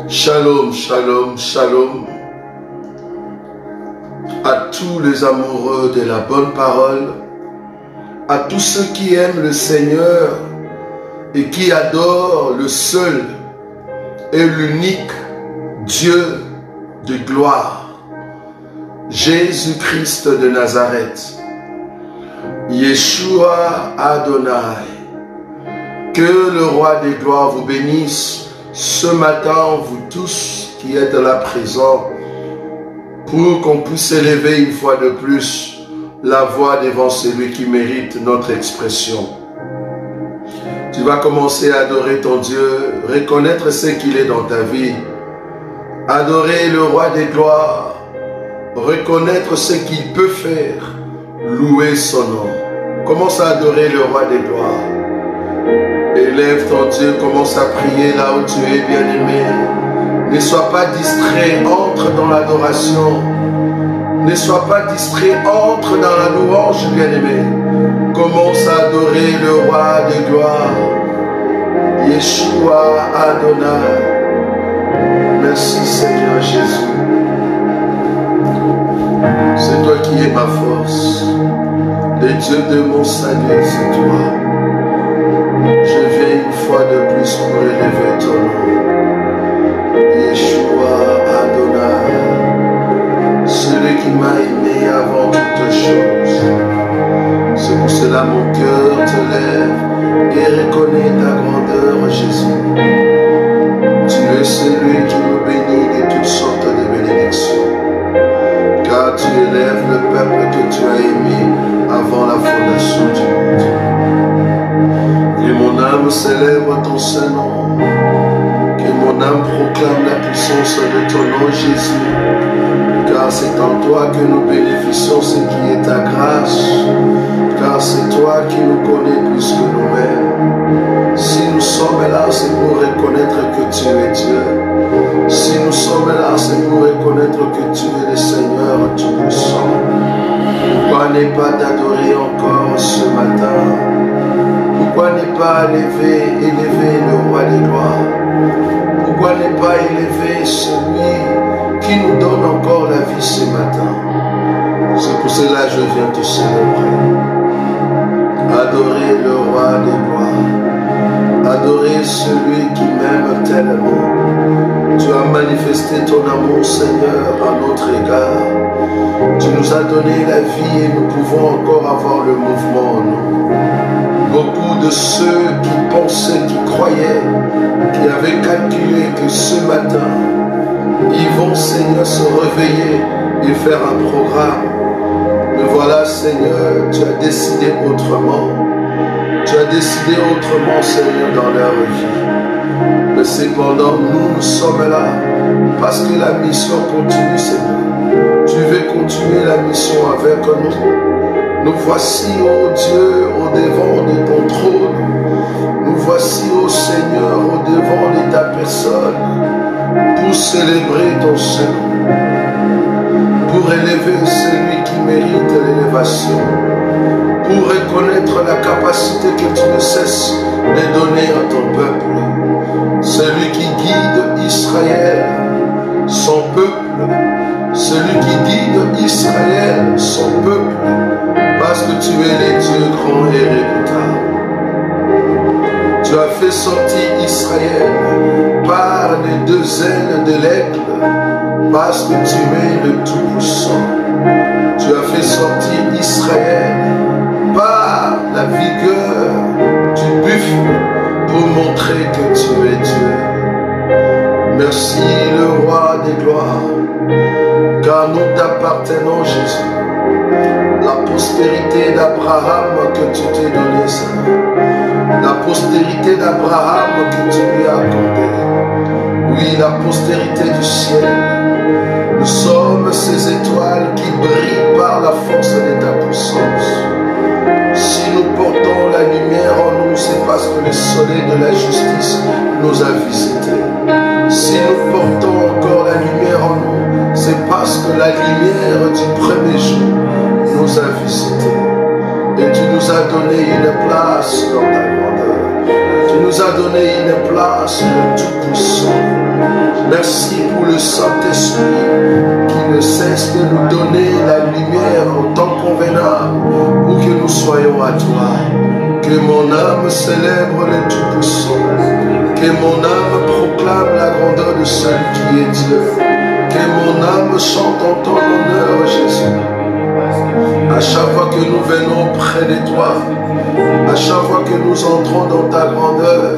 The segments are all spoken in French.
Shalom, shalom, shalom à tous les amoureux de la bonne parole, à tous ceux qui aiment le Seigneur et qui adorent le seul et l'unique Dieu de gloire, Jésus-Christ de Nazareth, Yeshua Adonai. Que le roi des gloires vous bénisse ce matin, vous tous qui êtes là présents, pour qu'on puisse élever une fois de plus la voix devant celui qui mérite notre expression. Tu vas commencer à adorer ton Dieu, reconnaître ce qu'il est dans ta vie, adorer le roi des gloires, reconnaître ce qu'il peut faire, louer son nom. Commence à adorer le roi des gloires. Élève ton Dieu, commence à prier là où tu es, bien-aimé. Ne sois pas distrait, entre dans l'adoration. Ne sois pas distrait, entre dans la louange, bien-aimé. Commence à adorer le roi de gloire, Yeshua Adonai. Merci Seigneur Jésus. C'est toi qui es ma force. Le Dieu de mon salut, c'est toi. Je viens une fois de plus pour élever ton nom. Yeshua Adonai, celui qui m'a aimé avant toute chose. C'est pour cela mon cœur te lève et reconnaît ta grandeur, Jésus. Tu es celui qui nous bénit de toutes sortes de bénédictions. Car tu élèves le peuple que tu as aimé avant la fondation du monde. ton Saint-Nom. Que mon âme proclame la puissance de ton nom, Jésus. Car c'est en toi que nous bénéficions ce qui est ta grâce. Car c'est toi qui nous connais plus que nous-mêmes. Si nous sommes là, c'est pour reconnaître que tu es Dieu. Si nous sommes là, c'est pour reconnaître que tu es le Seigneur Tout-Puissant. Pourquoi ne pas t'adorer encore ce matin? Pourquoi ne pas élever le roi des gloires? Pourquoi ne pas élever celui qui nous donne encore la vie ce matin? C'est pour cela que je viens te célébrer. Adorer le roi des gloires. Adorer celui qui m'aime tellement. Tu as manifesté ton amour, Seigneur, à notre égard. Tu nous as donné la vie et nous pouvons encore avoir le mouvement en nous. Beaucoup de ceux qui pensaient, qui croyaient, qui avaient calculé que ce matin, ils vont, Seigneur, se réveiller et faire un programme. Mais voilà, Seigneur, tu as décidé autrement. Tu as décidé autrement, Seigneur, dans leur vie. Mais cependant, nous sommes là parce que la mission continue, Seigneur. Tu veux continuer la mission avec nous. Nous voici, ô Dieu, au devant de ton trône. Nous voici, ô Seigneur, au devant de ta personne pour célébrer ton Seigneur, pour élever celui qui mérite l'élévation, pour reconnaître la capacité que tu ne cesses de donner à ton peuple. Celui qui guide Israël, son peuple. Celui qui guide Israël, son peuple. Parce que tu es le Dieu grand et redoutable. Tu as fait sortir Israël par les deux ailes de l'aigle. Parce que tu es le Tout-Puissant. Tu as fait sortir Israël par la vigueur du buffle pour montrer que tu es Dieu. Merci le roi des gloires, car nous t'appartenons, Jésus. La postérité d'Abraham que tu t'es donnée, Seigneur. La postérité d'Abraham que tu lui as accordée. Oui, la postérité du ciel. Nous sommes ces étoiles qui brillent par la force de ta puissance. Si nous portons la lumière en nous, c'est parce que le soleil de la justice nous a visités. Si nous portons encore la lumière en nous, c'est parce que la lumière du premier jour nous a visités. Et tu nous as donné une place dans ta grandeur. Tu nous as donné une place dans Tout-Puissant. Merci pour le Saint-Esprit qui ne cesse de nous donner la lumière en temps convenable pour que nous soyons à toi. Que mon âme célèbre le Tout-Puissant. Que mon âme proclame la grandeur de celui qui est Dieu. Que mon âme chante en ton honneur, Jésus. À chaque fois que nous venons près de toi, à chaque fois que nous entrons dans ta grandeur,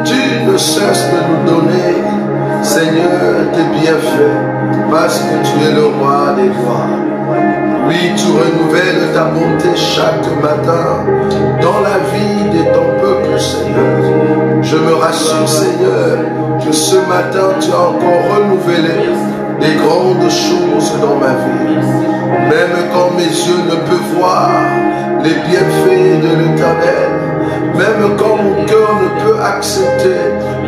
tu ne cesses de nous donner, Seigneur, tes bienfaits, parce que tu es le roi des gloires. Oui, tu renouvelles ta bonté chaque matin dans la vie de ton peuple, Seigneur. Je me rassure, Seigneur, que ce matin, tu as encore renouvelé des grandes choses dans ma vie. Même quand mes yeux ne peuvent voir les bienfaits de l'Éternel, même quand mon cœur ne peut accepter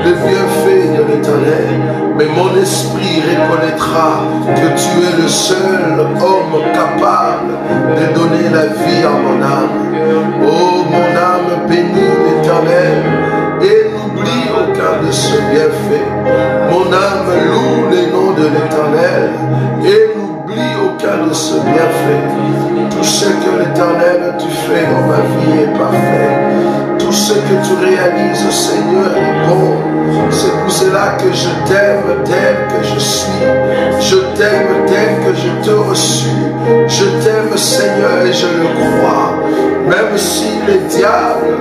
les bienfaits de l'Éternel, mais mon esprit reconnaîtra que tu es le seul homme capable de donner la vie à mon âme. Oh, mon âme bénit l'Éternel et n'oublie aucun de ses bienfaits. Mon âme loue les noms de l'Éternel et n'oublie aucun de ses bienfaits. Tout ce que l'Éternel tu fais dans ma vie est parfait. Tout ce que tu réalises, Seigneur, est bon. C'est pour cela que je t'aime tel que je suis. Je t'aime tel que je te reçus. Je t'aime, Seigneur, et je le crois. Même si le diable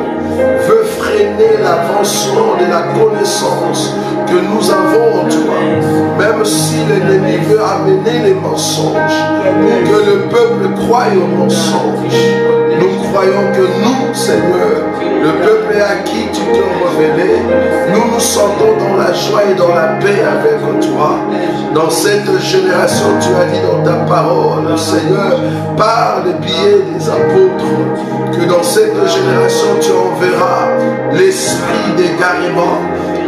veut freiner l'avancement de la connaissance que nous avons en toi, même si l'ennemi veut amener les mensonges pour que le peuple croie aux mensonges, nous croyons que nous, Seigneur, le peuple peuple et à qui tu t'es révélé. Nous nous sentons dans la joie et dans la paix avec toi. Dans cette génération, tu as dit dans ta parole, Seigneur, par le biais des apôtres, que dans cette génération, tu enverras l'esprit d'égarement,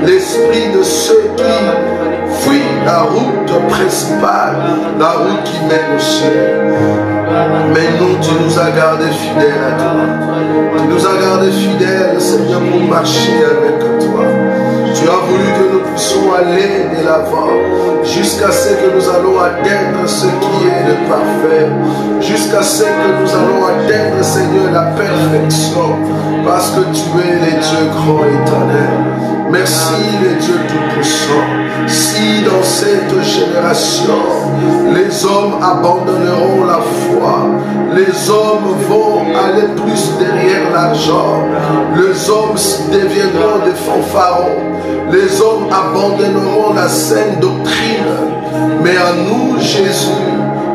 l'esprit de ceux qui fuient la route principale, la route qui mène au ciel. Mais nous, tu nous as gardés fidèles à toi. Tu nous as gardés fidèles, Seigneur, pour marcher avec toi. Tu as voulu que nous puissions aller de l'avant jusqu'à ce que nous allons atteindre ce qui est le parfait, jusqu'à ce que nous allons atteindre, Seigneur, la perfection, parce que tu es le Dieu grand et éternel. Merci le Dieu Tout-Puissant. Si dans cette génération, les hommes abandonneront la foi, les hommes vont aller plus derrière l'argent, les hommes deviendront des fanfarons, les hommes abandonneront la saine doctrine. Mais à nous, Jésus,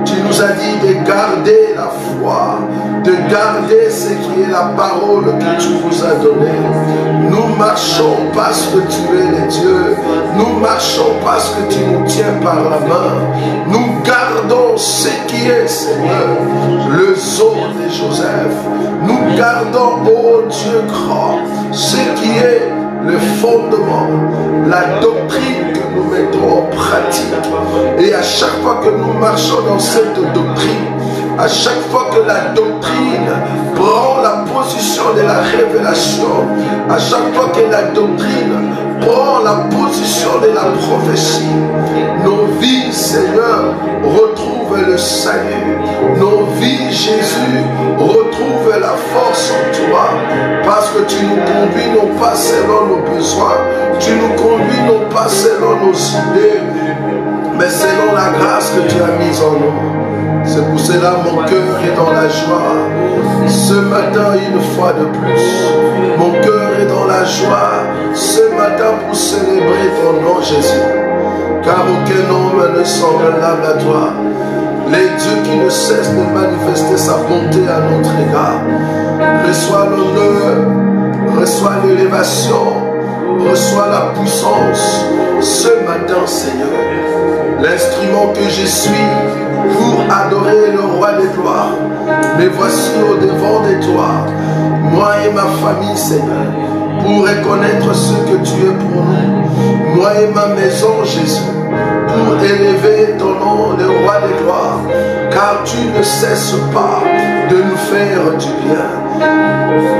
tu nous as dit de garder la foi, de garder ce qui est la parole que tu nous as donnée. Nous marchons parce que tu es le Dieu. Nous marchons parce que tu nous tiens par la main. Nous gardons ce qui est, Seigneur, le sceau de Joseph. Nous gardons, ô Dieu grand, ce qui est le fondement, la doctrine que nous mettons en pratique. Et à chaque fois que nous marchons dans cette doctrine, à chaque fois que la doctrine prend la position de la révélation, à chaque fois que la doctrine prend la position de la prophétie, nos vies, Seigneur, retrouvent le salut. Nos vies, Jésus, retrouvent la force en toi, parce que tu nous conduis non pas selon nos besoins, tu nous conduis non pas selon nos idées, mais selon la grâce que tu as mise en nous. C'est pour cela mon cœur est dans la joie. Ce matin, une fois de plus, mon cœur est dans la joie. Ce matin, pour célébrer ton nom, Jésus. Car aucun homme ne semblable à toi. Les dieux qui ne cessent de manifester sa bonté à notre égard. Reçois l'honneur, reçois l'élévation, reçois la puissance. Ce matin, Seigneur, l'instrument que je suis pour adorer le roi des gloires. Mais voici au devant de toi, moi et ma famille, Seigneur, pour reconnaître ce que tu es pour nous. Moi et ma maison, Jésus, pour élever ton nom, le roi des gloires, car tu ne cesses pas de nous faire du bien.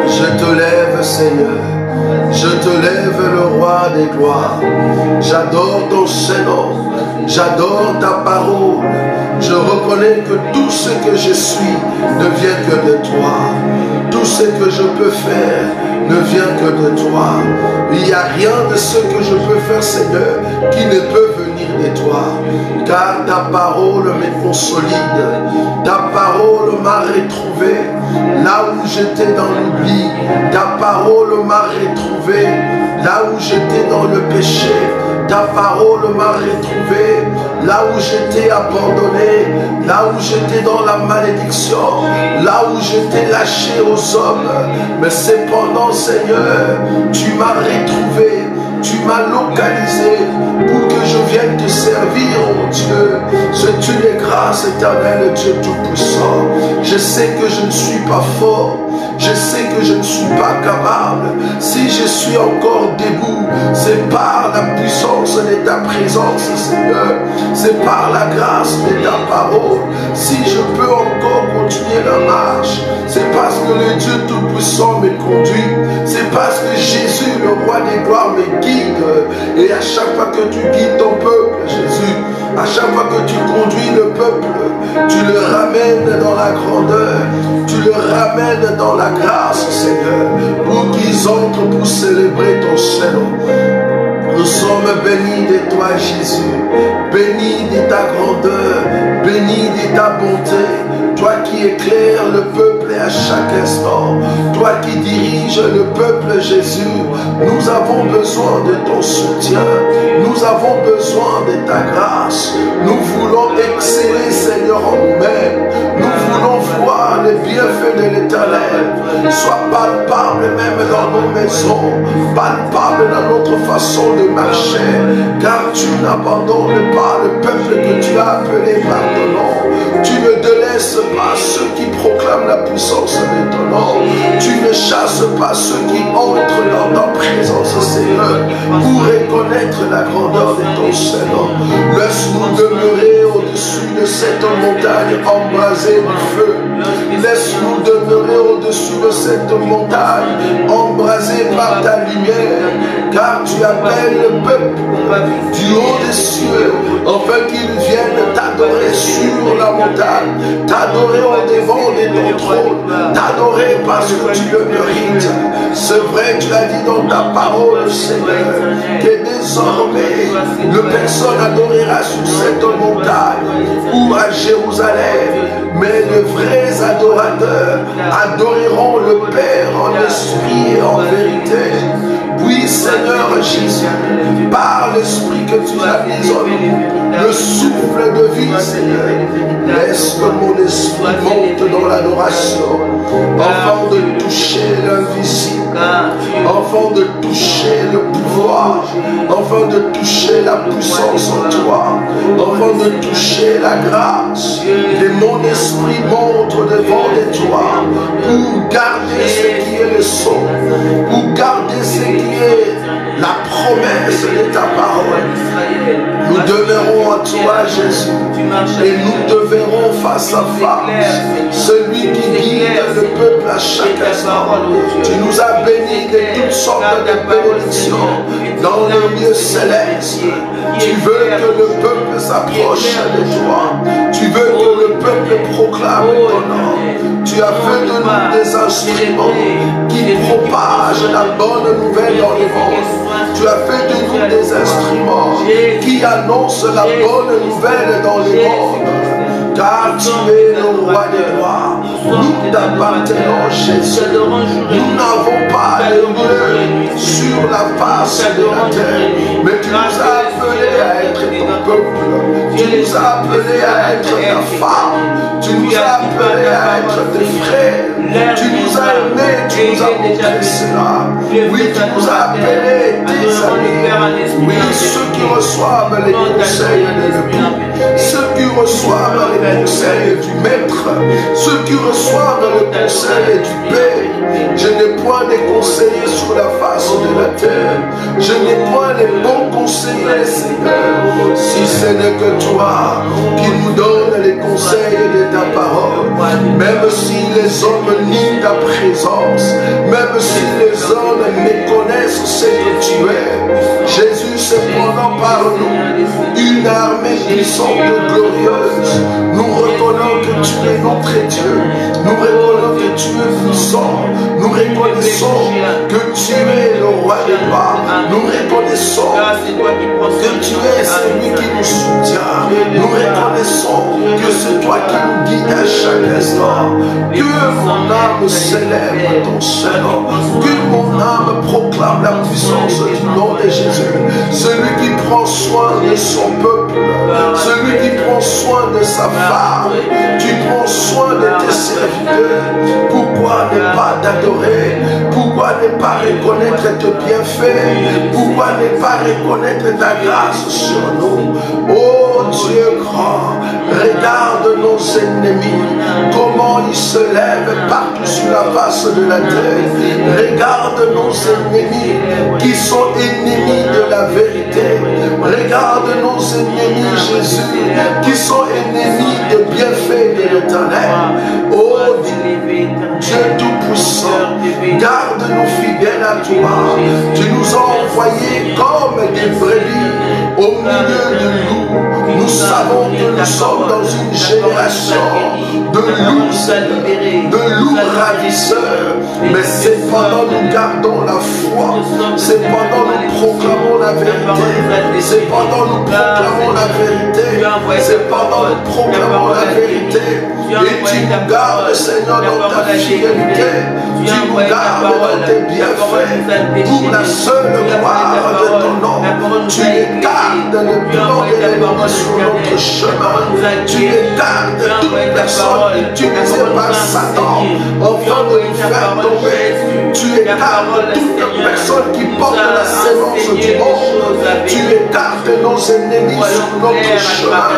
Je te lève, Seigneur. Je te lève, le roi des gloires. J'adore ton Saint-Nom. J'adore ta parole. Je reconnais que tout ce que je suis ne vient que de toi. Tout ce que je peux faire ne vient que de toi. Il n'y a rien de ce que je peux faire, Seigneur, qui ne peut venir de toi. Car ta parole me consolide. Ta parole m'a retrouvé là où j'étais dans l'oubli. Ta parole m'a retrouvé là où j'étais dans le péché. Ta parole m'a retrouvé là où j'étais abandonné, là où j'étais dans la malédiction, là où j'étais lâché aux hommes. Mais cependant, Seigneur, tu m'as retrouvé, tu m'as localisé pour que je vienne te servir, oh Dieu. C'est une grâce éternelle, Dieu Tout-Puissant. Je sais que je ne suis pas fort. Je sais que je ne suis pas capable. Si je suis encore debout, c'est par la puissance de ta présence, Seigneur. C'est par la grâce de ta parole. Si je peux encore continuer la marche, c'est parce que le Dieu Tout-Puissant me conduit. C'est parce que Jésus, le roi des gloires, me guide. Et à chaque fois que tu guides ton peuple, Jésus, à chaque fois que tu conduis le peuple, tu le ramènes dans la grandeur, tu le ramènes dans la grâce, Seigneur, pour qu'ils entrent pour célébrer ton Saint-Nom. Nous sommes bénis de toi, Jésus, bénis de ta grandeur, bénis de ta bonté, toi qui éclaires le peuple à chaque instant, toi qui diriges le peuple, Jésus. Nous avons besoin de ton soutien, nous avons besoin de ta grâce. Nous voulons exceller, Seigneur, en nous-mêmes. Nous voulons voulons voir les bienfaits de l'Éternel soient palpables même dans nos maisons, palpables dans notre façon de marcher, car tu n'abandonnes pas le peuple que tu as appelé par ton nom. Tu ne délaisses pas ceux qui proclament la puissance de ton nom. Tu ne chasses pas ceux qui entrent dans ta présence, Seigneur, pour reconnaître la grandeur de ton Seigneur. Laisse-nous demeurer au-dessus de cette montagne embrasée du feu. Laisse-nous demeurer au-dessus de cette montagne embrasée par ta lumière, car tu appelles le peuple du haut des cieux afin qu'ils viennent t'adorer sur la montagne, t'adorer au devant de ton trône, t'adorer parce que tu le mérites. C'est vrai, tu as dit dans ta parole, Seigneur, que désormais le personne adorera sur cette montagne ou à Jérusalem, mais de vrais adorateurs adoreront le Père en esprit et en vérité. Oui, Seigneur Jésus, par l'esprit que tu as mis en nous, le souffle de vie, Seigneur, laisse que mon esprit monte dans l'adoration, afin de toucher l'invisible, afin de toucher le pouvoir, afin de toucher la puissance en toi, afin de toucher la grâce. Que mon esprit monte devant toi pour garder ce qui est le son, pour garder ce qui est la promesse de ta parole. Nous demeurons à toi, Jésus, et nous te verrons face à face. Celui qui guide le peuple à chaque instant. Tu nous as bénis de toutes sortes de bénédictions dans le lieu céleste. Tu veux que le peuple s'approche de toi. Tu veux que le peuple proclame ton nom. Tu as fait de nous des instruments qui propagent la bonne nouvelle dans le monde. Tu as fait de nous des instruments qui annoncent la bonne nouvelle dans le monde. Car tu es le roi des rois. Nous t'appartenons, Jésus. Nous n'avons pas de lieu sur la face de la terre, mais tu nous as appelés à être ton peuple. Tu nous as appelés à être ta femme. Tu nous as appelés à être tes frères. Tu nous as aimés, tu nous as montré cela. Oui, tu nous as appelés tes amis. Oui, ceux qui reçoivent les conseils de l'époux, ceux qui reçoivent les conseils du maître, ceux qui reçoivent le conseil du Père. Je n'ai point des conseillers sur la face de la terre. Je n'ai point les bons conseillers, Seigneur, si ce n'est que toi qui nous donnes les conseils de ta parole. Même si les hommes nient ta présence, même si les hommes méconnaissent ce que tu es, Jésus, cependant par nous une armée puissante et glorieuse. Nous reconnaissons que tu es notre Dieu. Nous reconnaissons que tu es puissant. Nous reconnaissons que tu es le roi des rois. Nous reconnaissons que tu es celui qui nous soutient. Nous reconnaissons que c'est toi qui nous guides à chaque instant. Que mon âme célèbre ton Seigneur. Que mon âme proclame la puissance du nom de Jésus. Celui qui prend soin de son peuple, celui qui prend soin de sa femme, tu prends soin de tes serviteurs. Pourquoi ne pas t'adorer? Pourquoi ne pas reconnaître tes bienfaits? Pourquoi ne pas reconnaître ta grâce sur nous? Oh Dieu grand, regarde nos ennemis, comment ils se lèvent partout sur la face de la terre. Regarde nos ennemis qui sont ennemis de la vérité. Regarde nos ennemis, Jésus, qui sont ennemis de bienfaits de l'Éternel. Oh Dieu Tout-Puissant, garde-nous fidèles à toi. Tu nous as envoyés comme des brebis au milieu de loups. Nous savons que nous sommes dans une génération de loups ravisseurs. Mais cependant nous gardons la foi. Cependant nous proclamons la vérité. Cependant nous proclamons la vérité. Cependant nous proclamons la vérité. Et tu nous gardes, Seigneur, dans ta fidélité. Tu nous gardes dans tes bienfaits. Pour la seule gloire de ton nom. Tu gardes le plan de l'ennemi sur notre chemin. Tu écartes toute personne utilisée par Satan afin de nous faire tomber. Tu écartes toute personne qui porte la sémence du monde. Tu écartes nos ennemis sur notre chemin.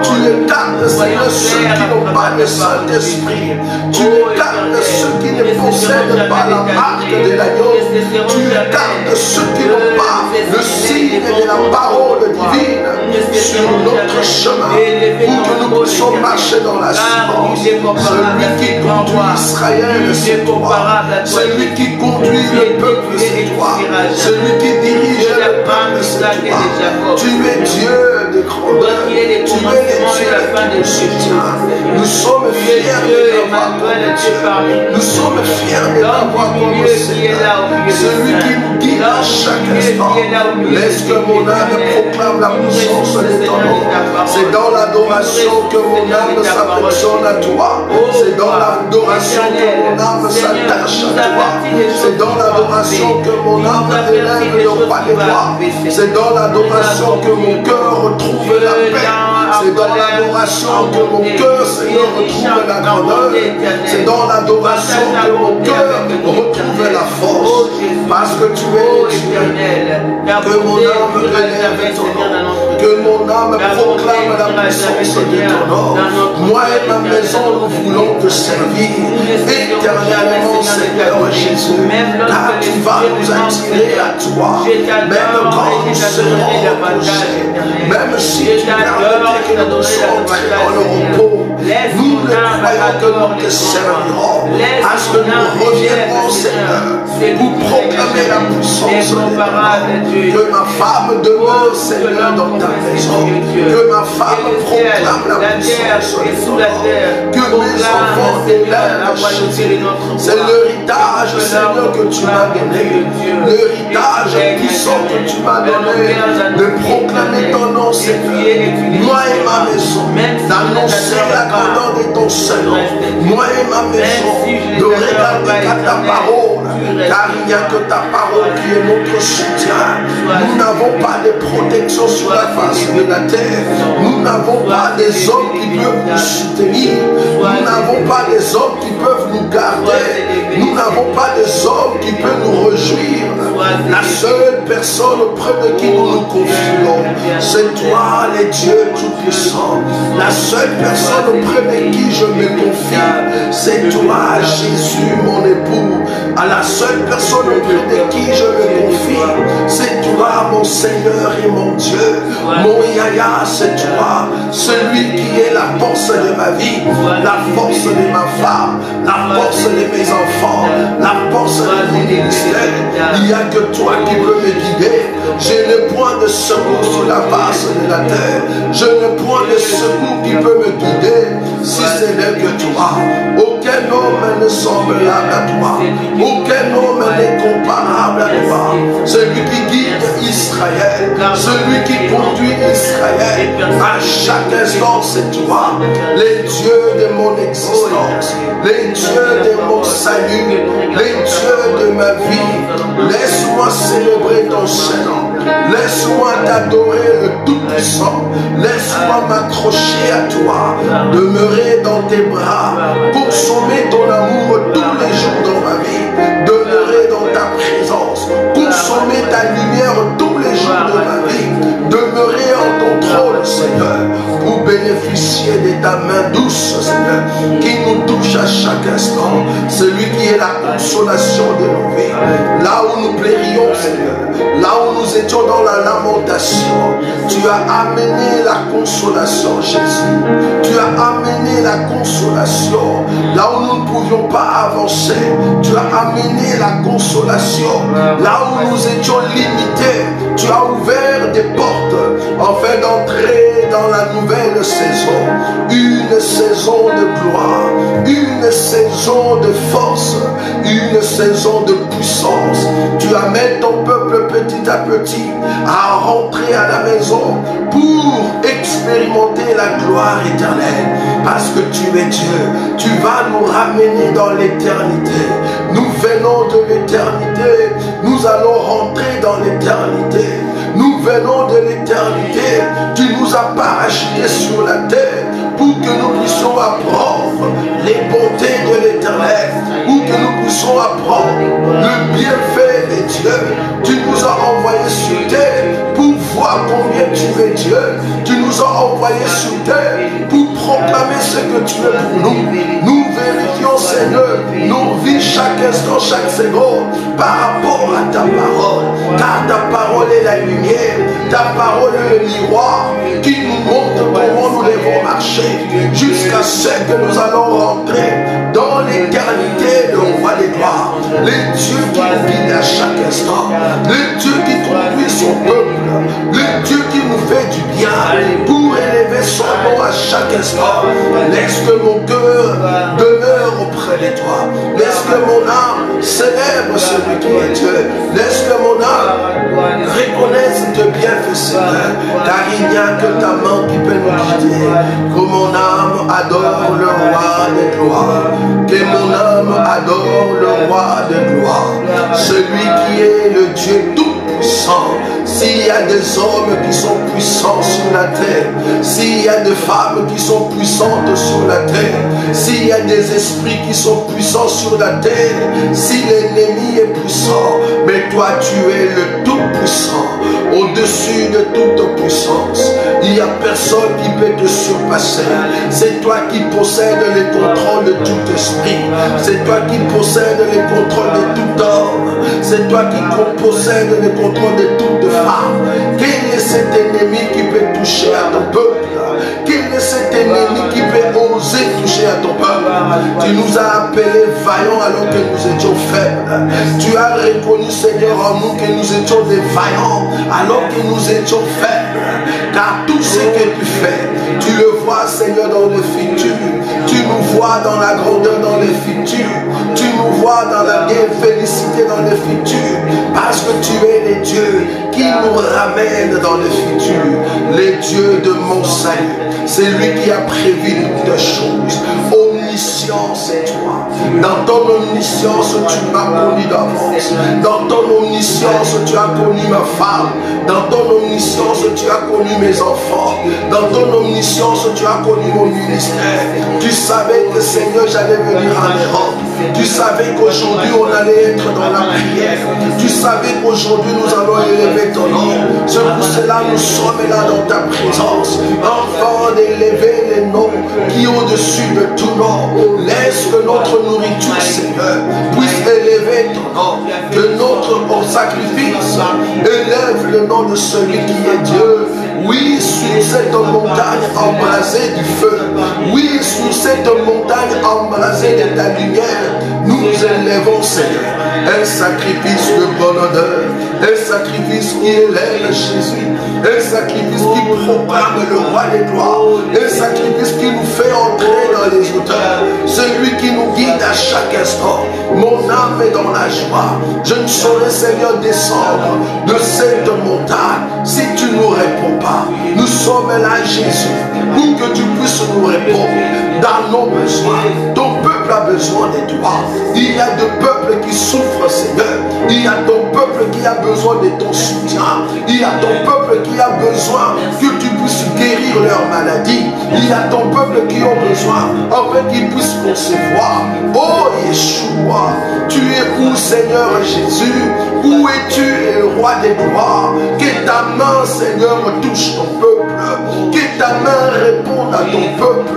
Tu écartes, Seigneur, ceux qui n'ont pas le Saint-Esprit. Tu écartes ceux qui ne possèdent pas la marque de l'agneau. Tu écartes ceux qui n'ont pas le signe de la parole divine sur notre chemin pour que nous puissions marcher dans la science. Celui qui conduit Israël, c'est toi. Celui qui conduit le peuple, c'est toi. Celui qui dirige le peuple, c'est toi. Tu es Dieu de grandeur. Tu es le Dieu qui nous soutient. Nous sommes fiers de t'avoir. Nous sommes fiers de t'avoir comme Seigneur. Celui qui nous guide à chaque instant. Laisse que mon âme proclame la puissance de ton nom. C'est dans l'adoration que mon âme s'affectionne à toi. C'est dans l'adoration que mon âme s'attache à toi. C'est dans l'adoration que mon âme élève le roi des rois. C'est dans l'adoration que mon cœur retrouve la paix. C'est dans l'adoration que mon cœur, Seigneur, retrouve la grandeur. C'est dans l'adoration que mon cœur retrouve la force. Parce que tu es Dieu. Que mon âme élève ton nom. Que mon âme proclame la puissance de ton nom. Moi et ma maison, nous voulons te servir éternellement, Seigneur Jésus. Car tu vas nous attirer à toi. Même quand nous serons reposés. Même si tu permets que nous soyons dans le repos, nous ne croyons que nous te servirons. Parce que nous reviendrons, Seigneur, pour proclamer la puissance de ton nom. Que ma femme demeure, Seigneur, dans ta maison. Que ma femme proclame la puissance de ton nom. Que mes enfants élèvent chez eux. C'est l'héritage, Seigneur, que tu m'as donné. L'héritage puissant que tu m'as donné. De proclamer ton nom, Seigneur. Moi et ma maison, d'annoncer la grandeur de ton Seigneur. Moi et ma maison, de regarder qu'à ta parole, car il n'y a que ta parole qui est notre soutien. Nous n'avons pas de protection sur la face de la terre. Nous n'avons pas des hommes qui peuvent nous soutenir. Nous n'avons pas des hommes qui peuvent nous garder. Nous n'avons pas des hommes qui peuvent nous réjouir. La seule personne auprès de qui nous nous confions, c'est toi, les dieux tout-puissants. La seule personne auprès de qui je me confie, c'est toi, Jésus, mon époux. À la seule personne auprès de qui je me confie, c'est toi, mon Seigneur et mon Dieu. Mon Yaya, c'est toi, celui qui est la force de ma vie, la force de ma femme, la force de mes enfants, la force de mon ministère. Il n'y a que toi qui peux me guider. Je n'ai point de secours sur la face de la terre. Je n'ai point de secours qui peut me guider, si ce n'est que toi. Aucun homme ne semblable à toi. Aucun homme n'est comparable à toi. Celui qui guide Israël, celui qui conduit Israël, à chaque instant c'est toi. Les dieux de mon existence, les dieux de mon salut, les dieux de ma vie. Laisse-moi célébrer ton Saint-Nom. Laisse-moi t'adorer le Tout-Puissant. Laisse-moi m'accrocher à toi, demeurer dans tes bras, consommer ton amour tous les jours dans ma vie, demeurer dans ta présence, consommer ta lumière tous les jours de ma vie, demeurer en ton trône, Seigneur, pour bénéficier de ta main douce, Seigneur, qui nous touche à chaque instant, celui qui est la consolation de nos vies. Là où nous plairions, Seigneur, là où nous étions dans la lamentation, tu as amené la consolation, Jésus. Tu as amené la consolation. Là où nous ne pouvions pas avancer, tu as amené la consolation. Là où nous étions limités, tu as ouvert des portes afin d'entrer dans la nouvelle saison. Une saison de gloire, une saison de force, une saison de puissance. Tu amènes ton peuple petit à petit à rentrer à la maison pour expérimenter la gloire éternelle. Parce que tu es Dieu, tu vas nous ramener dans l'éternité. Nous venons de l'éternité, nous allons rentrer dans l'éternité. Nous venons de l'éternité. Tu nous as parachutés sur la terre pour que nous puissions apprendre les bontés de l'éternel, pour que nous puissions apprendre le bienfait de Dieu. Tu nous as envoyés sur terre pour voir combien tu es Dieu. Tu nous as envoyés sur terre pour proclamer ce que tu es pour nous. Nous vérifions, Seigneur, nos vies chaque instant, chaque seconde, par rapport à ta parole. Car ta parole est la lumière, ta parole est le miroir qui nous montre comment nous devons marcher jusqu'à ce que nous allons rentrer dans l'éternité, le roi des gloires. Les dieux qui nous guident à chaque instant, les dieux qui conduit son peuple, le Dieu qui nous fait du bien pour élever son nom à chaque instant. Laisse que mon cœur demeure auprès de toi. Laisse que mon âme célèbre celui qui est Dieu. Laisse que mon âme reconnaisse tes bienfaits, Seigneur, car il n'y a que ta main qui peut nous guider. Que mon âme adore le roi des gloires. Que mon âme adore le roi des gloires. Celui qui est le Dieu tout-puissant. S'il y a des hommes qui sont puissants sur la terre, s'il y a des femmes qui sont puissantes sur la terre, s'il y a des esprits qui sont puissants sur la terre, si l'ennemi est puissant, mais toi tu es le tout-puissant, au-dessus de toute puissance. Il n'y a personne qui peut te surpasser. C'est toi qui possèdes le contrôle de tout esprit. C'est toi qui possèdes le contrôle de tout homme. C'est toi qui possèdes le contrôle de toute femme. Quel est cet ennemi qui peut toucher à ton peuple? Quel est cet ennemi qui peut oser toucher à ton peuple? Tu nous as appelés vaillants alors que nous étions faibles. Tu as reconnu, Seigneur, en nous que nous étions des vaillants alors que nous étions faibles. Car tout ce que tu fais, tu le vois, Seigneur, dans le futur. Tu nous vois dans la grandeur dans le futur. Tu nous vois dans la félicité dans le futur. Parce que tu es le Dieu qui nous ramène dans le futur. Le Dieu de mon salut. C'est lui qui a prévu toutes choses. Omniscience est toi. Dans ton omniscience, tu m'as connu d'avance. Dans ton omniscience, tu as connu ma femme. Dans ton omniscience, tu as connu mes enfants. Dans ton omniscience, tu as connu mon ministère. Tu savais que, Seigneur, j'allais venir en Europe. Tu savais qu'aujourd'hui, on allait être dans la prière. Tu savais qu'aujourd'hui, nous allons élever ton nom. C'est pour cela nous sommes là dans ta présence. Enfant d'élever les noms qui est au-dessus de tout nom. Laisse que notre nourriture, Seigneur, puisse élever ton nom. Que notre sacrifice élève le nom de celui qui est Dieu. Oui, sur cette montagne embrasée du feu. Oui, sur cette montagne embrasée de ta lumière. Nous élèvons, Seigneur, un sacrifice de bonne odeur. Un sacrifice qui élève Jésus. Un sacrifice qui proclame le roi des gloires. Un sacrifice qui nous fait entrer dans les hauteurs. Celui qui nous guide à chaque instant. Mon âme est dans la joie. Je ne saurais, Seigneur, descendre de cette montagne si tu ne nous réponds pas. Nous sommes là, Jésus, pour que tu puisses nous répondre dans nos besoins. Ton peuple a besoin de toi. Il y a des peuples qui souffrent, Seigneur. Il y a ton peuple qui a besoin de ton soutien. Il y a ton peuple qui a besoin que tu puisses guérir leur maladie. Il y a ton peuple qui a besoin afin qu'ils puissent concevoir. Oh Yeshua, tu es où, Seigneur Jésus? Où es-tu, le roi des gloires? Que ta main, Seigneur, touche ton peuple. Que ta main réponde à ton peuple.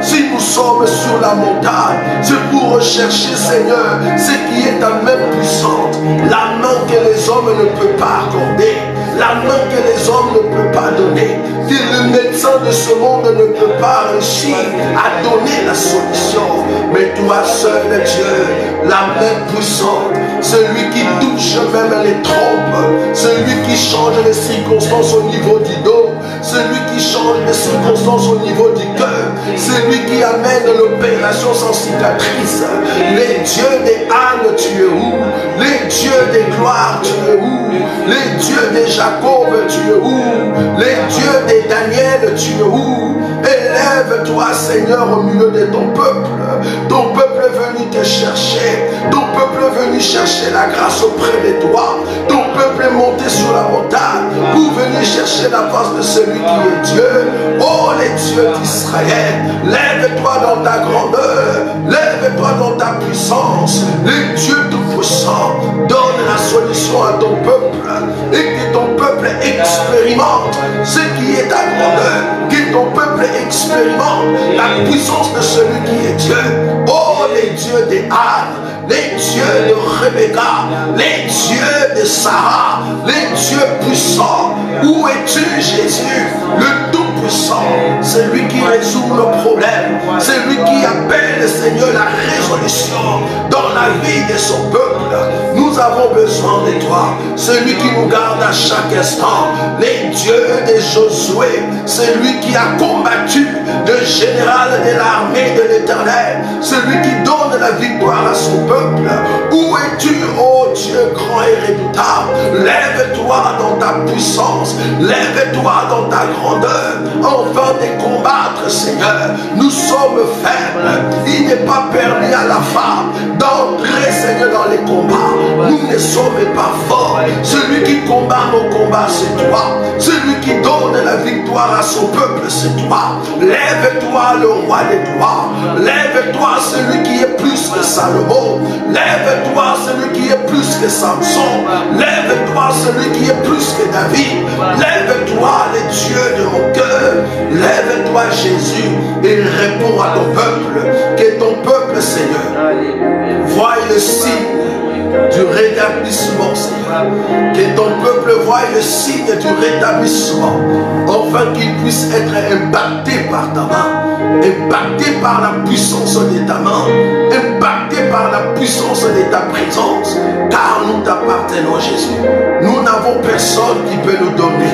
Si nous sommes sur la montagne, c'est pour rechercher, Seigneur, ce qui est ta main puissante. La main que les hommes ne peuvent pas accorder. La main que les hommes ne peuvent pas donner. Que le médecin de ce monde ne peut pas réussir à donner la solution. Mais toi seul, Dieu, la main puissante, celui qui touche même les trompes, celui qui change les circonstances au niveau du dos, celui qui change les circonstances au niveau du cœur, celui qui amène l'opération sans cicatrice. Les dieux des ânes, tu es où? Les dieux des gloires, tu es où? Les dieux des Jacob, tu es où? Les dieux des Daniel, tu es où? Élève-toi, Seigneur, au milieu de ton peuple. Ton peuple est venu te chercher. Ton peuple est venu chercher la grâce auprès de toi. Ton peuple est monté sur la montagne pour venir chercher la face de celui qui est Dieu. Oh, les dieux d'Israël, lève-toi dans ta grandeur, lève-toi dans ta puissance. Les dieux tout-puissants, donne la solution à ton peuple et que ton peuple expérimente ce qui est ta grandeur, que ton peuple expérimente la puissance de celui qui est Dieu. Oh, les dieux des Anne, les dieux de Rebecca, les dieux de Sarah, les dieux puissants. Où es-tu, Jésus, le Tout-Puissant, celui qui résout nos problèmes, celui qui appelle, Seigneur, la résolution dans la vie de son peuple. Nous avons besoin de toi, celui qui nous garde à chaque instant, les dieux de Josué, celui qui a combattu le général de l'armée de l'Éternel, celui qui donne la victoire à son peuple. Où es-tu, ô Dieu grand et redoutable? Lève-toi dans ta puissance, lève-toi dans ta grandeur, afin de combattre, Seigneur. Nous sommes faibles, il n'est pas permis à la femme d'entrer, Seigneur, dans les combats. Nous ne sommes pas forts. Celui qui combat nos combats, c'est toi. Celui qui donne la victoire à son peuple, c'est toi. Lève-toi, le roi des rois. Lève-toi, celui qui est plus que Salomon. Lève-toi, celui qui est plus que Samson. Lève-toi, celui qui est plus que David. Lève-toi, les dieux de mon cœur. Lève-toi, Jésus, et réponds à ton peuple. Que ton peuple, Seigneur, voie le signe du rétablissement, Seigneur. Que ton peuple voie le signe du rétablissement, afin qu'il puisse être impacté par ta main, impacté par la puissance de ta main, impacté par la puissance de ta présence, car nous t'appartenons, Jésus. Nous n'avons personne qui peut nous donner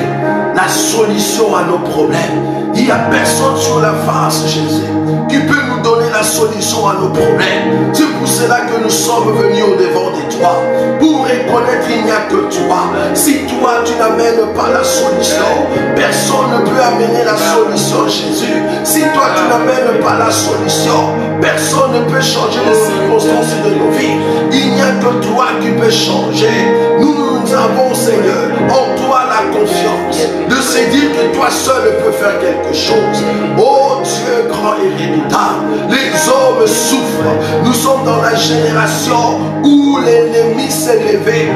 la solution à nos problèmes. Il n'y a personne sur la face, Jésus, qui peut nous donner la solution à nos problèmes. C'est pour cela que nous sommes venus au-devant de toi, pour reconnaître qu'il n'y a que toi. Si toi, tu n'amènes pas la solution, personne ne peut amener la solution, Jésus. Si toi, tu n'amènes pas la solution, personne ne peut changer les circonstances de nos vies. Il n'y a que toi qui peux changer. Nous avons, Seigneur, en toi la confiance de se dire que toi seul peux faire quelque chose. Oh Dieu grand et redoutable, les hommes souffrent. Nous sommes dans la génération où l'ennemi s'est levé,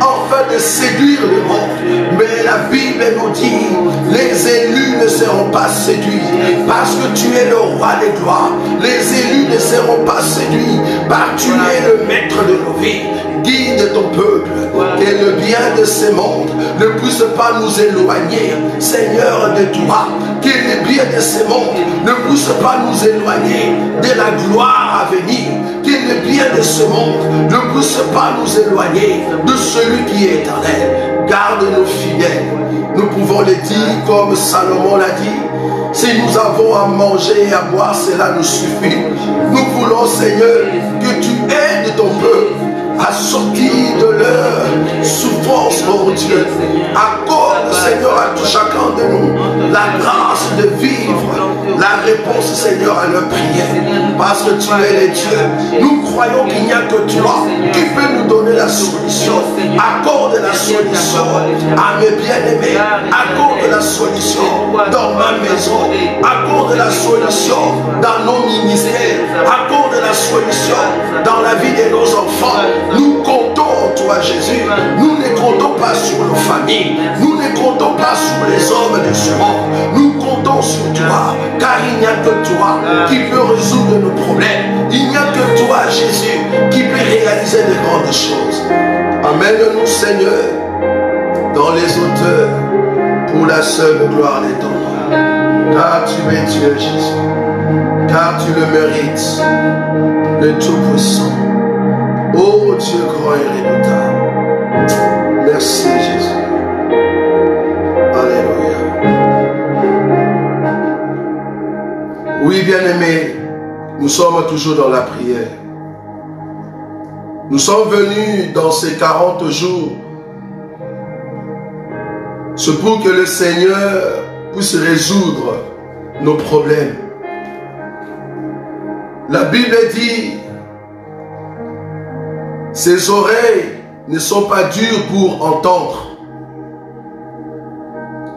afin de séduire le monde. Mais la Bible nous dit, les élus ne seront pas séduits, parce que tu es le roi des gloires. Les élus ne seront pas séduits, parce que tu es le maître de nos vies. Guide ton peuple, que le bien de ce monde ne puisse pas nous éloigner, Seigneur, de toi. Que le bien de ce monde ne puisse pas nous éloigner de la gloire à venir. Que le bien de ce monde ne puisse pas nous éloigner de celui qui est éternel. Garde-nous fidèles. Nous pouvons le dire comme Salomon l'a dit. Si nous avons à manger et à boire, cela nous suffit. Nous voulons, Seigneur, que tu aides ton peuple à sortir de leur souffrance, mon Dieu. Accorde, Seigneur, à tout chacun de nous la grâce de vivre la réponse, Seigneur, à leur prière. Parce que tu es le Dieu. Nous croyons qu'il n'y a que toi qui peux nous donner la solution. Accorde la solution à mes bien-aimés. Accorde la solution dans ma maison. Accorde la solution dans nos ministères. Accorde la solution dans la vie de nos enfants. Nous comptons en toi, Jésus. Nous ne comptons pas sur nos familles. Nous ne comptons pas sur les hommes de ce monde. Nous comptons sur toi, car il n'y a que toi qui peut résoudre nos problèmes. Il n'y a que toi, Jésus, qui peut réaliser de grandes choses. Amène-nous, Seigneur, dans les hauteurs, pour la seule gloire de ton nom. Car tu es Dieu, Jésus. Car tu le mérites, le Tout-Puissant. Oh Dieu grand et redoutable. Merci Jésus. Alléluia. Oui, bien-aimés, nous sommes toujours dans la prière. Nous sommes venus dans ces 40 jours. C'est pour que le Seigneur puisse résoudre nos problèmes. La Bible dit, ses oreilles ne sont pas dures pour entendre,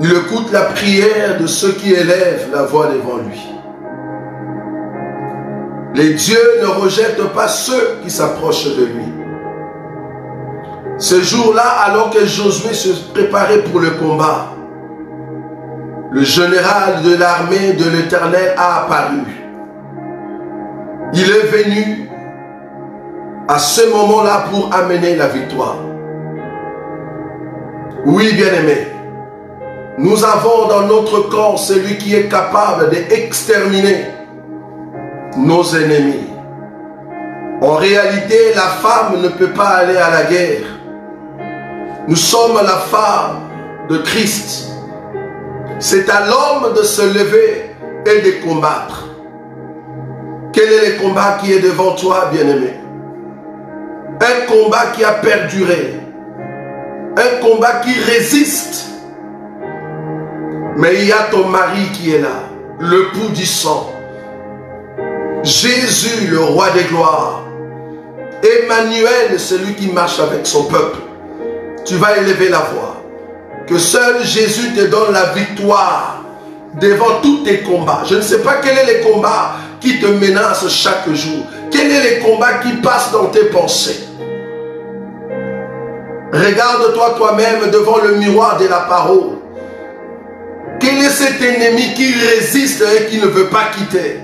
Il écoute la prière de ceux qui élèvent la voix devant lui. Les dieux ne rejettent pas ceux qui s'approchent de lui. Ce jour-là, alors que Josué se préparait pour le combat, le général de l'armée de l'Éternel a apparu. Il est venu à ce moment-là pour amener la victoire. Oui, bien-aimés, nous avons dans notre camp celui qui est capable d'exterminer nos ennemis. En réalité, la femme ne peut pas aller à la guerre. Nous sommes la femme de Christ. C'est à l'homme de se lever et de combattre. Quel est le combat qui est devant toi, bien-aimé? Un combat qui a perduré. Un combat qui résiste. Mais il y a ton mari qui est là, le pouls du sang. Jésus, le roi des gloires. Emmanuel, celui qui marche avec son peuple. Tu vas élever la voix. Que seul Jésus te donne la victoire devant tous tes combats. Je ne sais pas quel est le combat qui te menace chaque jour. Quel est le combat qui passe dans tes pensées. Regarde-toi toi-même devant le miroir de la parole. Quel est cet ennemi qui résiste et qui ne veut pas quitter?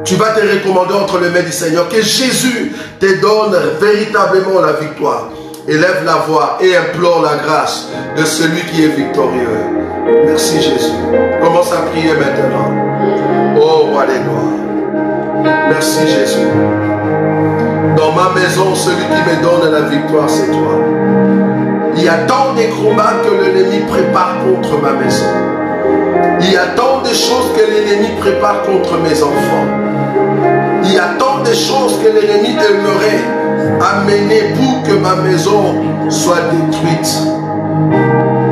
Tu vas te recommander entre les mains du Seigneur. Que Jésus te donne véritablement la victoire. Élève la voix et implore la grâce de celui qui est victorieux. Merci Jésus. Commence à prier maintenant. Oh roi des gloires. Merci Jésus. Dans ma maison, celui qui me donne la victoire, c'est toi. Il y a tant de combats que l'ennemi prépare contre ma maison. Il y a tant de choses que l'ennemi prépare contre mes enfants. Il y a tant de choses que l'ennemi aimerait amener pour que ma maison soit détruite.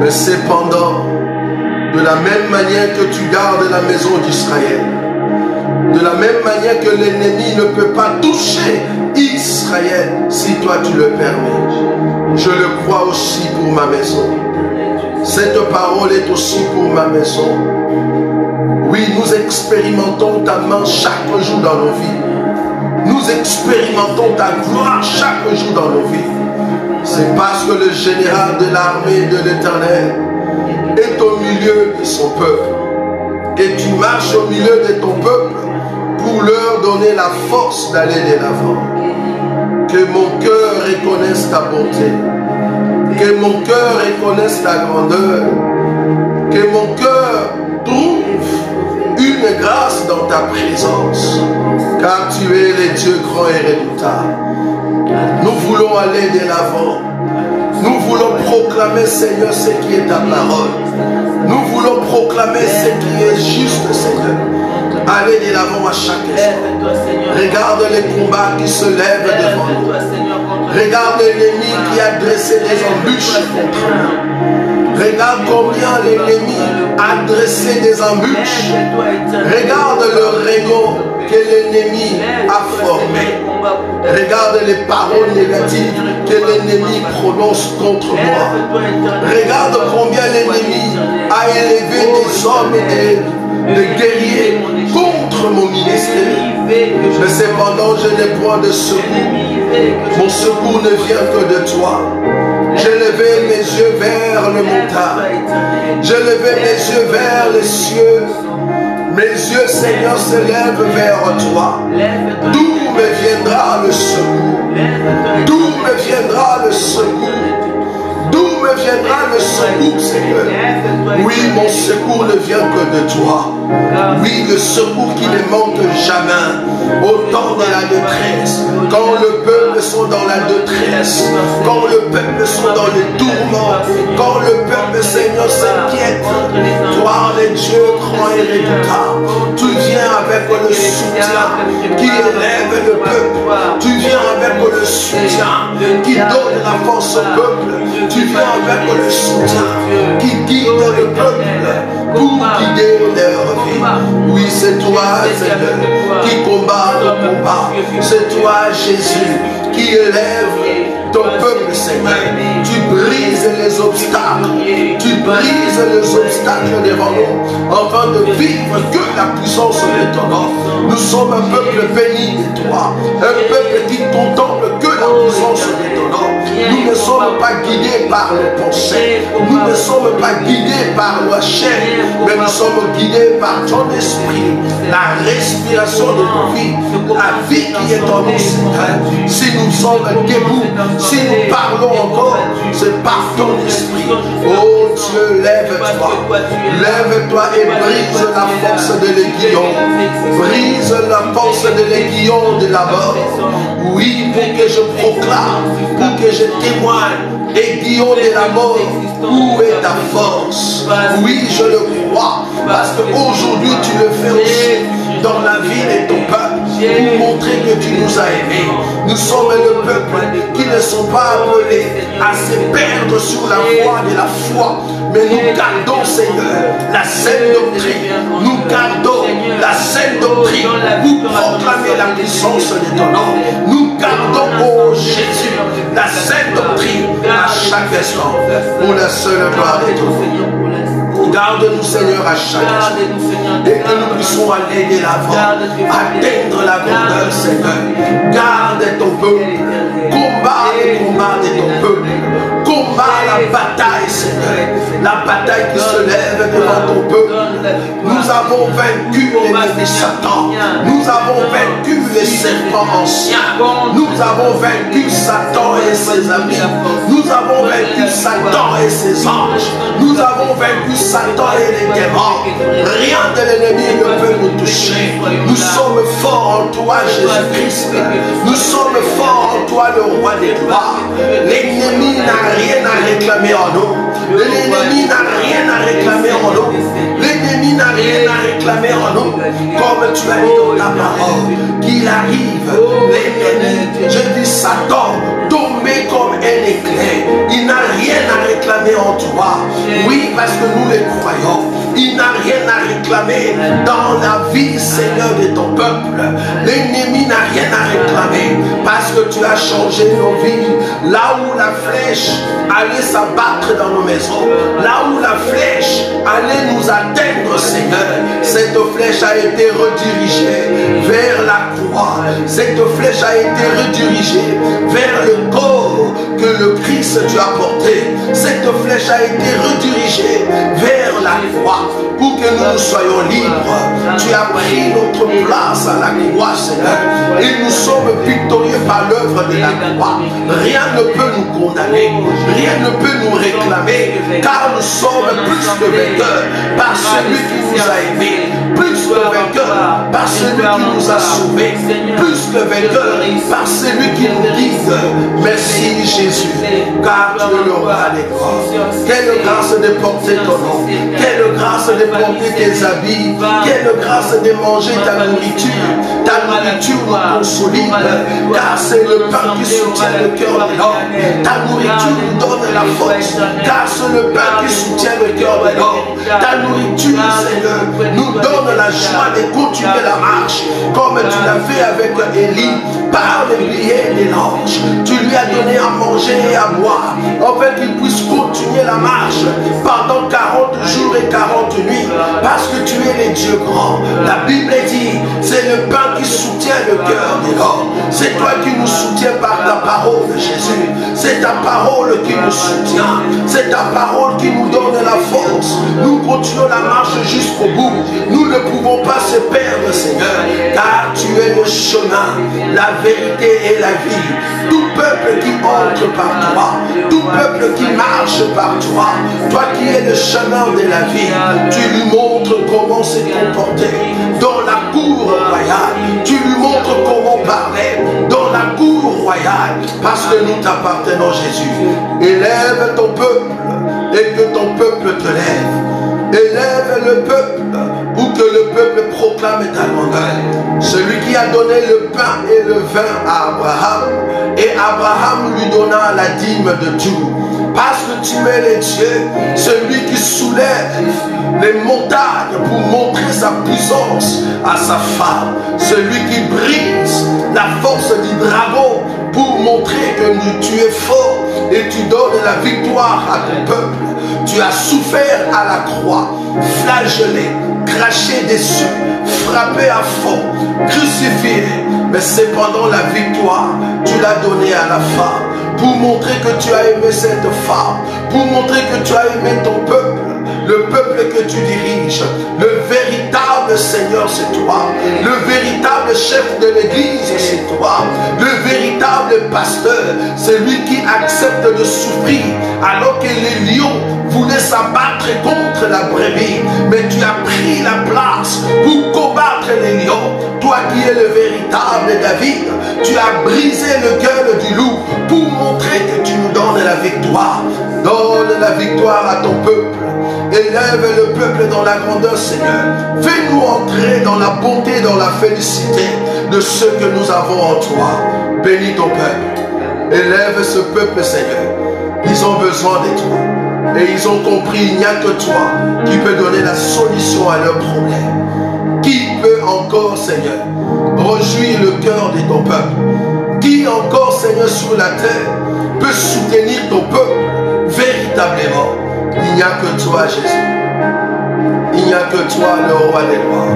Mais cependant, de la même manière que tu gardes la maison d'Israël, de la même manière que l'ennemi ne peut pas toucher Israël si toi tu le permets, je le crois aussi pour ma maison. Cette parole est aussi pour ma maison. Oui, nous expérimentons ta main chaque jour dans nos vies. Nous expérimentons ta gloire chaque jour dans nos vies. C'est parce que le général de l'armée de l'Éternel est au milieu de son peuple. Et tu marches au milieu de ton peuple pour leur donner la force d'aller de l'avant. Que mon cœur reconnaisse ta bonté. Que mon cœur reconnaisse ta grandeur. Que mon cœur trouve une grâce dans ta présence. Car tu es le Dieu grand et redoutable. Nous voulons aller de l'avant. Nous voulons proclamer, Seigneur, ce qui est ta parole. Nous voulons proclamer ce qui est juste, Seigneur. Allez de l'avant à chaque instant. Regarde les combats qui se lèvent devant nous. Regarde l'ennemi qui a dressé des embûches contre nous. Regarde combien l'ennemi a dressé des embûches. Regarde le réseau que l'ennemi a formé. Regarde les paroles négatives que l'ennemi prononce contre moi. Regarde combien l'ennemi a élevé des hommes et des guerriers contre mon ministère. Mais cependant, je n'ai point de secours. Mon secours ne vient que de toi. J'ai levé mes yeux vers le montagne. J'ai levé mes yeux vers les cieux. Mes yeux, Seigneur, se lèvent vers toi. D'où me viendra le secours? D'où me viendra le secours? D'où me viendra le secours, Seigneur? Oui, mon secours ne vient que de toi. Oui, le secours qui ne manque jamais. Au temps de la détresse, quand le peuple sont dans la détresse, quand le peuple sont dans le tourment, quand le peuple, Seigneur, s'inquiète, toi, le Dieu grand et redoutable, tu viens avec le soutien qui élève le peuple. Tu viens avec le soutien qui donne la force au peuple. Tu viens avec le soutien qui guide le peuple pour guider leur vie. Oui, c'est toi, Seigneur, qui combat le combat. C'est toi, Jésus, qui élève ton peuple, Seigneur. Tu brises les obstacles. Tu brise les obstacles devant nous, afin de vivre que la puissance de ton nom. Nous sommes un peuple béni de toi, un peuple qui contemple que la puissance de ton nom. Nous ne sommes pas guidés par nos pensées, nous ne sommes pas guidés par la chair, mais nous sommes guidés par ton esprit, la respiration de nos vies, la vie qui est en nous, Seigneur. Si nous sommes debout, si nous parlons encore, c'est par ton esprit. Oh Dieu, lève-toi, lève-toi et brise la force de l'aiguillon, brise la force de l'aiguillon de la mort. Oui, pour que je proclame, pour que je témoigne, aiguillon de la mort, où est ta force? Oui, je le crois, parce qu'aujourd'hui tu le fais aussi dans la vie de ton peuple, pour montrer que tu nous as aimés. Nous sommes le peuple qui ne sont pas appelés à se perdre sur la voie de la foi, mais nous gardons, Seigneur, la saine doctrine. Nous gardons la saine doctrine pour proclamer la puissance de ton nom. Nous gardons, oh Jésus, la saine doctrine à chaque instant, pour la seule gloire de ton nom. Garde-nous, Seigneur, à chaque instant, et que nous puissions aller de l'avant, atteindre la grandeur, Seigneur. Garde ton peuple, combat le combat de ton peuple, combat la bataille, Seigneur, la bataille qui se lève devant ton peuple. Nous avons vaincu l'ennemi Satan, nous avons vaincu les serpents anciens, nous avons vaincu Satan et ses amis, nous avons vaincu Satan et ses anges, nous avons vaincu Satan et les démons. Rien de l'ennemi ne peut nous toucher. Nous sommes forts en toi, Jésus-Christ. Nous sommes forts en toi, le roi des gloires. L'ennemi n'a rien à réclamer en nous. L'ennemi n'a rien à réclamer en nous. L'ennemi n'a rien à réclamer en nous. Comme tu as dit dans ta parole, qu'il arrive, l'ennemi, je dis Satan, tombé comme un éclair. Il n'a rien à réclamer en toi. Oui, parce que nous les croyons. Il n'a rien à réclamer dans la vie, Seigneur, de ton peuple. L'ennemi n'a rien à réclamer parce que tu as changé nos vies. Là où la flèche allait s'abattre dans nos maisons, là où la flèche allait nous atteindre, Seigneur, cette flèche a été redirigée vers la croix. Cette flèche a été redirigée vers le corps que le Christ tu as porté. Cette flèche a été redirigée vers la croix pour que nous soyons libres. Tu as pris notre place à la croix, Seigneur, et nous sommes victorieux par l'œuvre de la croix. Rien ne peut nous condamner, rien ne peut nous réclamer, car nous sommes plus que vainqueurs par celui qui nous a aimés, plus que vainqueurs par celui qui nous a sauvés, plus que vainqueurs par celui qui nous guide. Merci Jésus, car tu es le roi des gloires. Quelle grâce de porter ton nom, quelle grâce de porter tes habits, quelle grâce de manger ta nourriture. Ta nourriture nous consolide, car c'est le pain qui soutient le cœur de l'homme. Ta nourriture nous donne la force, car c'est le pain qui soutient le cœur de l'homme. Ta nourriture, Seigneur, nous donne la joie de continuer la marche, comme tu l'as fait avec Élie, par le biais des anges. Tu lui as donné à manger et à boire, afin qu'il puisse continuer la marche pendant 40 jours et 40 nuits, parce que tu es le Dieu grand. La Bible dit, c'est le pain qui soutient le cœur de l'homme. C'est toi qui nous soutiens par ta parole, Jésus. C'est ta parole qui nous soutient. C'est ta parole qui nous donne la force. Nous continuons la marche jusqu'au bout. Nous ne pouvons pas se perdre, Seigneur, car tu es le chemin, la vérité et la vie. Tout peuple qui entre par toi, tout peuple qui marche par toi, toi qui es le chemin de la vie, tu lui montres comment se comporter dans la cour royale. Tu lui montres comment parler dans la cour royale, parce que nous t'appartenons, Jésus. Élève ton peuple et que ton peuple te lève. Élève le peuple pour que le peuple proclame ta grandeur. Celui qui a donné le pain et le vin à Abraham, et Abraham lui donna la dîme de tout. Parce que tu es le Dieu, celui qui soulève les montagnes pour montrer sa puissance à sa femme, celui qui brise la force du dragon pour montrer que tu es fort et tu donnes la victoire à ton peuple. Tu as souffert à la croix, flagellé, craché dessus, frappé à fond, crucifié. Mais cependant la victoire, tu l'as donnée à la femme, pour montrer que tu as aimé cette femme, pour montrer que tu as aimé ton peuple, le peuple que tu diriges. Le véritable Seigneur, c'est toi. Le véritable chef de l'église, c'est toi. Le véritable pasteur, c'est lui qui accepte de souffrir, alors que les lions voulaient s'abattre contre la brebis. Mais tu as pris la place pour combattre les lions. Toi qui es le véritable David, tu as brisé le gueule du loup pour montrer que tu nous donnes la victoire. Donne la victoire à ton peuple. Élève le peuple dans la grandeur, Seigneur. Fais-nous entrer dans la bonté, dans la félicité de ce que nous avons en toi. Bénis ton peuple. Élève ce peuple, Seigneur. Ils ont besoin de toi. Et ils ont compris, il n'y a que toi qui peux donner la solution à leurs problèmes. Qui peut encore, Seigneur, réjouir le cœur de ton peuple? Qui encore, Seigneur, sur la terre peut soutenir ton peuple véritablement? Il n'y a que toi, Jésus. Il n'y a que toi, le roi des rois.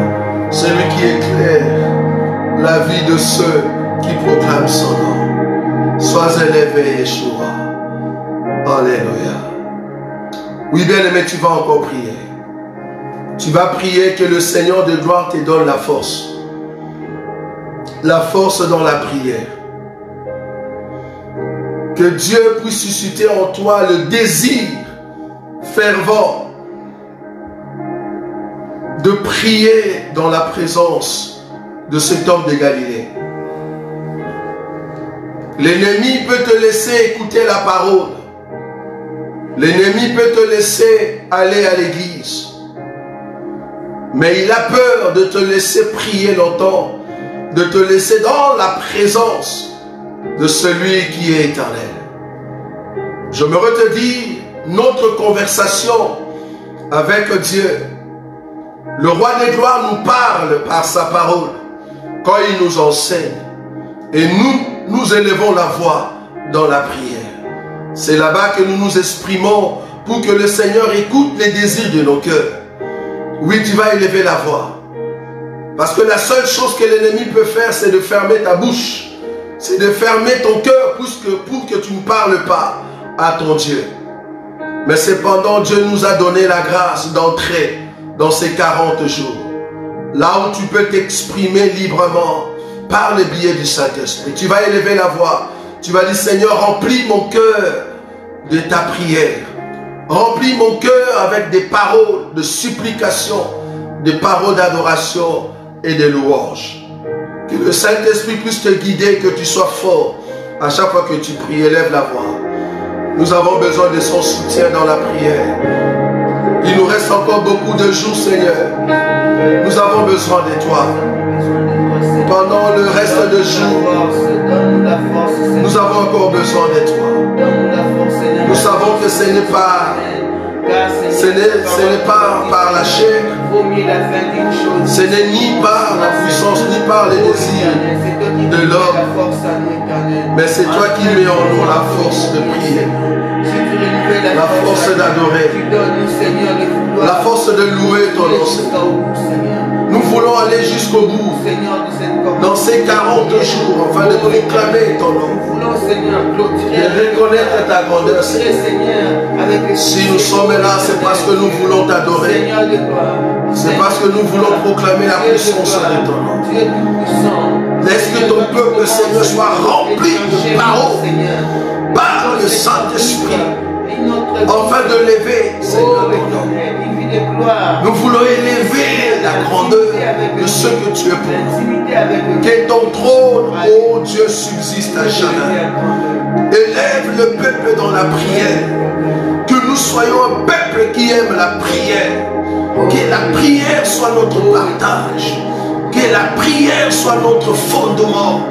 Celui qui éclaire la vie de ceux qui proclament son nom. Sois élevé, Yeshua. Alléluia. Oui, bien-aimé, tu vas encore prier. Tu vas prier que le Seigneur de gloire te donne la force. La force dans la prière. Que Dieu puisse susciter en toi le désir fervent de prier dans la présence de cet homme de Galilée. L'ennemi peut te laisser écouter la parole. L'ennemi peut te laisser aller à l'église. Mais il a peur de te laisser prier longtemps, de te laisser dans la présence de celui qui est éternel. J'aimerais te dire, notre conversation avec Dieu, le roi des gloires nous parle par sa parole quand il nous enseigne, et nous élevons la voix dans la prière. C'est là-bas que nous nous exprimons pour que le Seigneur écoute les désirs de nos cœurs. Oui, tu vas élever la voix, parce que la seule chose que l'ennemi peut faire, c'est de fermer ta bouche, c'est de fermer ton cœur pour que tu ne parles pas à ton Dieu. Mais cependant, Dieu nous a donné la grâce d'entrer dans ces 40 jours. Là où tu peux t'exprimer librement par le biais du Saint-Esprit. Tu vas élever la voix. Tu vas dire, Seigneur, remplis mon cœur de ta prière. Remplis mon cœur avec des paroles de supplication, des paroles d'adoration et de louange. Que le Saint-Esprit puisse te guider, que tu sois fort à chaque fois que tu pries. Élève la voix. Nous avons besoin de son soutien dans la prière. Il nous reste encore beaucoup de jours, Seigneur. Nous avons besoin de toi. Pendant le reste de jour, nous avons encore besoin de toi. Nous savons que ce n'est pas par la chair, ce n'est ni par la puissance, ni par les désirs de l'homme, mais c'est toi qui mets en nous la force de prier, la force d'adorer, la force de louer ton nom, Seigneur. Nous voulons aller jusqu'au bout dans ces 40 jours afin de proclamer ton nom, de reconnaître ta grandeur, Seigneur. Si nous sommes là, c'est parce que nous voulons t'adorer. C'est parce que nous voulons proclamer la puissance de ton nom. Laisse que ton peuple, Seigneur, soit rempli de paroles par le Saint-Esprit, afin de lever, Seigneur, ton nom. Nous voulons élever la grandeur de ce que tu es pour nous. Que ton trône, ô Dieu, subsiste à jamais. Élève le peuple dans la prière. Que nous soyons un peuple qui aime la prière. Que la prière soit notre partage. Que la prière soit notre fondement.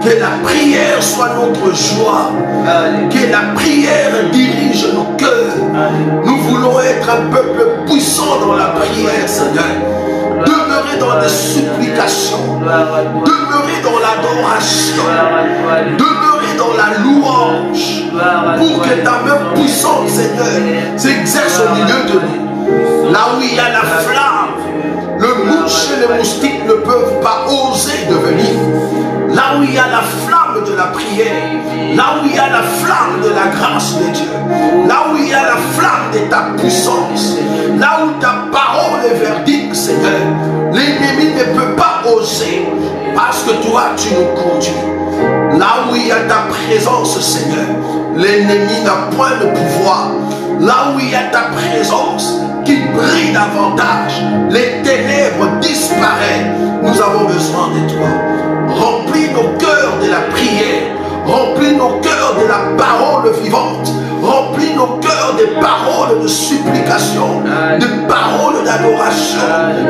Que la prière soit notre joie. Que la prière dirige nos cœurs. Nous voulons être un peuple puissant dans la prière, Seigneur. Demeurer dans les supplications. Demeurer dans l'adoration. Demeurer dans la louange, pour que ta main puissante, Seigneur, s'exerce au milieu de nous. Là où il y a la flamme, le mouche et les moustiques ne peuvent pas oser devenir. Là où il y a la flamme de la prière, là où il y a la flamme de la grâce de Dieu, là où il y a la flamme de ta puissance, là où ta parole est verdict, Seigneur, l'ennemi ne peut pas oser, parce que toi tu nous conduis. Là où il y a ta présence, Seigneur, l'ennemi n'a point de pouvoir. Là où il y a ta présence qui brille davantage, les ténèbres disparaissent. Nous avons besoin de toi. Remplis nos cœurs de la prière, remplis nos cœurs de la parole vivante, remplis nos cœurs des paroles de supplication, des paroles d'adoration,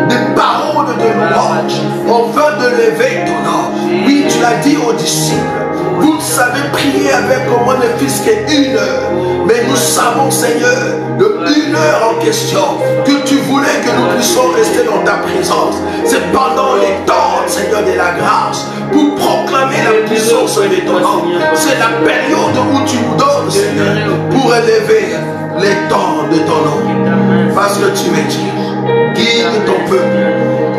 des paroles de louange, afin de lever ton nom. Oui, tu l'as dit aux disciples, vous savez prier avec au moins ne fût-ce qu'une heure, mais nous savons, Seigneur, de une heure en question, que tu voulais que nous puissions rester dans ta présence. C'est pendant les temps, Seigneur, de la grâce, pour proclamer la puissance de ton nom. C'est la période où tu nous donnes, Seigneur, pour élever les temps de ton nom. Parce que tu es Dieu. Guide ton peuple.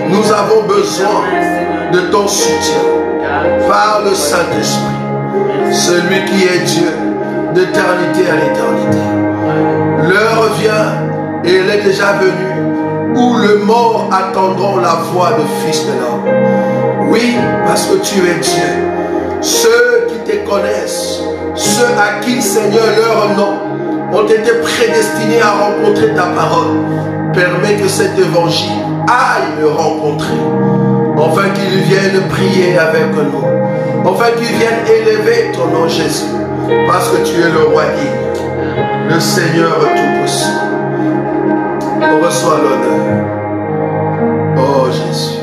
Nous avons besoin de ton soutien par le Saint-Esprit. Celui qui est Dieu d'éternité à l'éternité. L'heure vient et elle est déjà venue où le mort attendront la voix de Fils de l'homme. Oui, parce que tu es Dieu. Ceux qui te connaissent, ceux à qui, Seigneur, leur nom ont été prédestinés à rencontrer ta parole, permets que cet évangile aille le rencontrer, afin qu'ils viennent prier avec nous, afin qu'ils viennent élever ton nom, Jésus, parce que tu es le roi digne, le Seigneur tout-puissant. On reçoit l'honneur. Oh Jésus.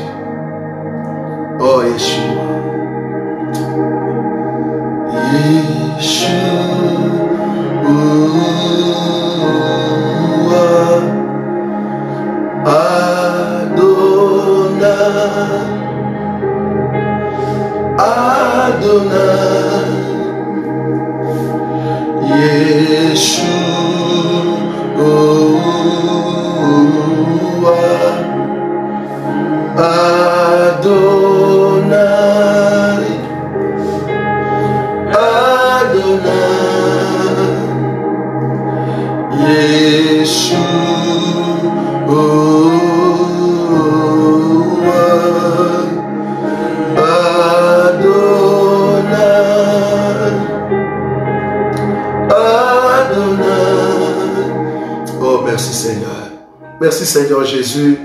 Oh Yeshua. Yeshua. Adonai. Adonai. Yeshua. Adonai, Adonai, Yeshua, Adonai, Adonai. Oh, merci Seigneur. Merci Seigneur Jésus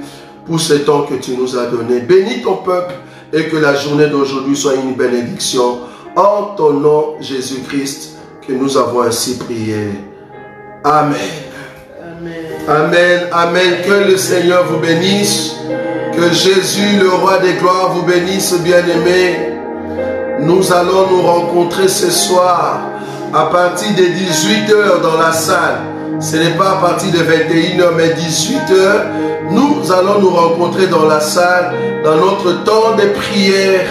pour ce temps que tu nous as donné. Bénis ton peuple et que la journée d'aujourd'hui soit une bénédiction. En ton nom, Jésus-Christ, que nous avons ainsi prié. Amen. Amen. Amen. Amen. Que le Seigneur vous bénisse. Que Jésus, le roi des gloires, vous bénisse, bien-aimés. Nous allons nous rencontrer ce soir à partir de 18h dans la salle. Ce n'est pas à partir de 21h, mais 18h. Nous allons nous rencontrer dans la salle, dans notre temps de prière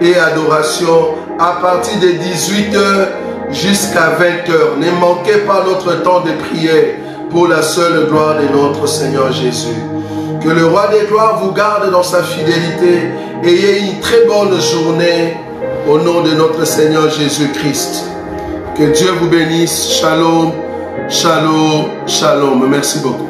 et adoration, à partir de 18h jusqu'à 20h. Ne manquez pas notre temps de prière pour la seule gloire de notre Seigneur Jésus. Que le roi des gloires vous garde dans sa fidélité. Ayez une très bonne journée au nom de notre Seigneur Jésus-Christ. Que Dieu vous bénisse. Shalom, shalom, shalom. Merci beaucoup.